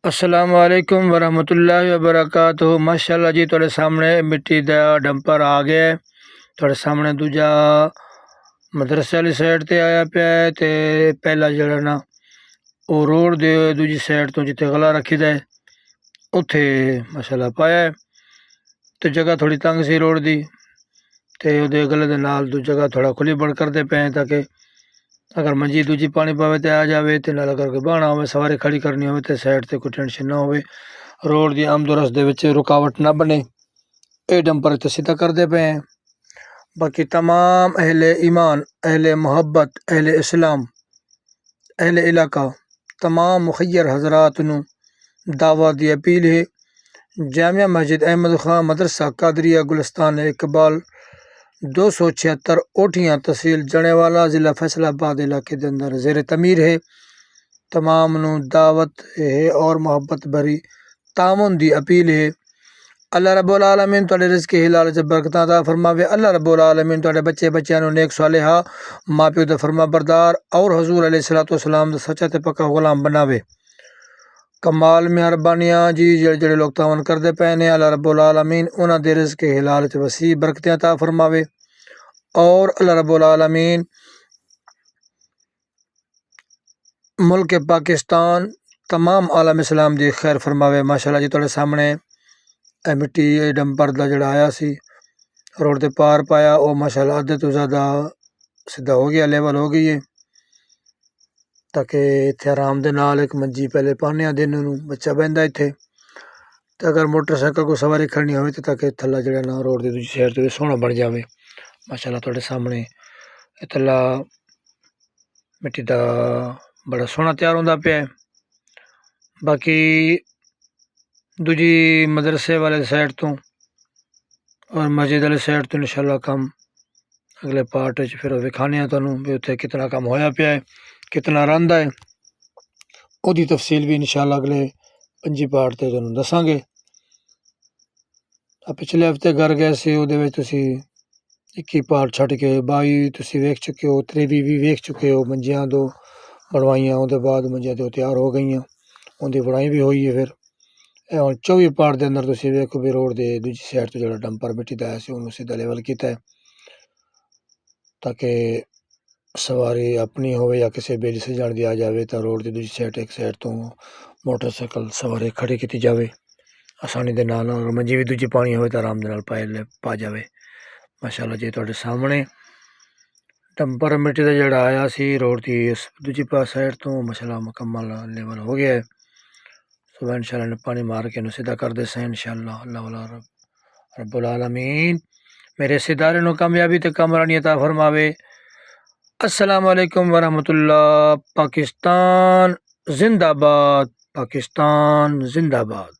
अस्सलामु अलैकुम वरहमतुल्लाहि वबरकातुहू। माशाअल्लाह जी तुहाडे सामने मिट्टी दा डंपर आ गया है। तुहाडे सामने दूजा मदरसे वाली साइड ते आया पिया है ते पहला जड़ा ना वो रोड दे दूजी साइड तो जिथे गला रखी दा है उत्थे माशाअल्लाह पाया है। तो जगह थोड़ी तंग सी रोड दी ते उहदे गले दे नाल दू जगह थोड़ा खुली बड़ करदे पे ताकि अगर मंजी दूजी पानी पावे तो आ जाए तो नाल करके बहना हो सवारी खड़ी करनी हो तो साइड से कोई टेंशन ना हो, रोड की आमदोरस दे रुकावट ना बने। ये डंपर तो सीधा करते पे हैं। बाकी तमाम अहले ईमान, अहले मोहब्बत, अहले इस्लाम, अहले इलाका, तमाम मुखैर हजरात नू दावत की अपील है। जामिया मस्जिद अहमद खां मदरसा कादरिया गुलिस्तान इकबाल 276 ओठियाँ तहसील जनेवाला ज़िला फैसलाबाद इलाके के अंदर ज़ेर तमीर है। तमाम नू दावत है और मोहब्बत भरी तामुन दी अपील है। अल्लाह रब्बुल आलमीन तुहाडे रिज़्क़ हिलाल च बरकतां अता फरमावे। अल्लाह रब्बुल आलमीन तुहाडे बच्चे बच्चियां नू नेक सालिहा माँ प्यो दा फरमा बरदार और हजूर अलैहिस्सलातु वस्सलाम दा सच्चा ते पक्का गुलाम बनावे। कमाल मेहरबानियाँ जी जेड़े जेड़े लोग तावन करते पे ने अल्लाह रब्बुल आलमीन उन्हां दे रिज़्क़ हिलाल च वसी बरकतें अता फरमावे और अल्लाह रब्बुल आलमीन मुल्क पाकिस्तान तमाम आलम इस्लाम दी खैर फरमावे। माशाअल्लाह जी तुहाडे सामने मिट्टी डंपर दा जड़ा आया सी रोड ते पार पाया वो माशाअल्लाह अद्धे तो ज़्यादा सीधा हो गया, लेवल हो गई है ताकि इत्थे आराम दे नाल एक मंजी पहले पाने दिन नू बच्चा बहंदा इत्थे। तो अगर मोटरसाइकिल को सवारी खड़नी हो तो ताकि थल्ला जड़ा ना रोड की दूजी साइड तो सोहना बन जाए। माशाअल्लाह तुहाडे सामने थल्ला मिट्टी का बड़ा सोहना तैयार होंदा पिया है। बाकी दूजी मदरसे वाले साइड तो और मस्जिद वाले साइड तो इंशाअल्लाह कम अगले पार्ट फिर विखाने तुहानू भी उत्थे कितना कम होया पिया है, कितना रंदा है, ओदी तफसील भी इंशाअल्लाह अगले 5 पार्ट ते तुहानू दसांगे। पिछले हफ्ते घर गए सी उहदे विच तुसी 21 पार्ट छड्ड के 22 तुसी वेख चुके हो, 23 भी वेख चुके हो। मंजियां दो बनवाइयां उहदे बाद मंजियां तो तैयार हो गईयां, उहदी बनाई भी हुई है। फिर हुण 24 पार्ट के अंदर तुसी वेखो भी रोड के दूजी साइड तो जो डंपर मिट्टी का आया सी उन्होंने सीधा लेवल किया है ताकि सवारी अपनी हो या किसी बेली से जान दी आ जाए तो रोड की दूजी साइड एक साइड तो मोटरसाइकिल सवारी खड़ी की जाए आसानी के नाल। और मंजी भी दूजी पानी हो तो आराम के पा जाए। माशाअल्लाह जी तुहाडे सामने डंपर मिट्टी का जड़ा आया सी रोड की उस दूजी पास साइड तो माशाअल्लाह मुकम्मल लेवल हो गया है। सुबह इंशाअल्लाह ने पानी मार के सीधा कर दे से इंशाअल्लाह। अल्लाह रब्बुल आलमीन मेरे सिदारे नु कामयाबी ते कामरानी अता फरमावे। अस्सलामु अलैकुम वरहमतुल्लाह। पाकिस्तान जिंदाबाद, पाकिस्तान जिंदाबाद।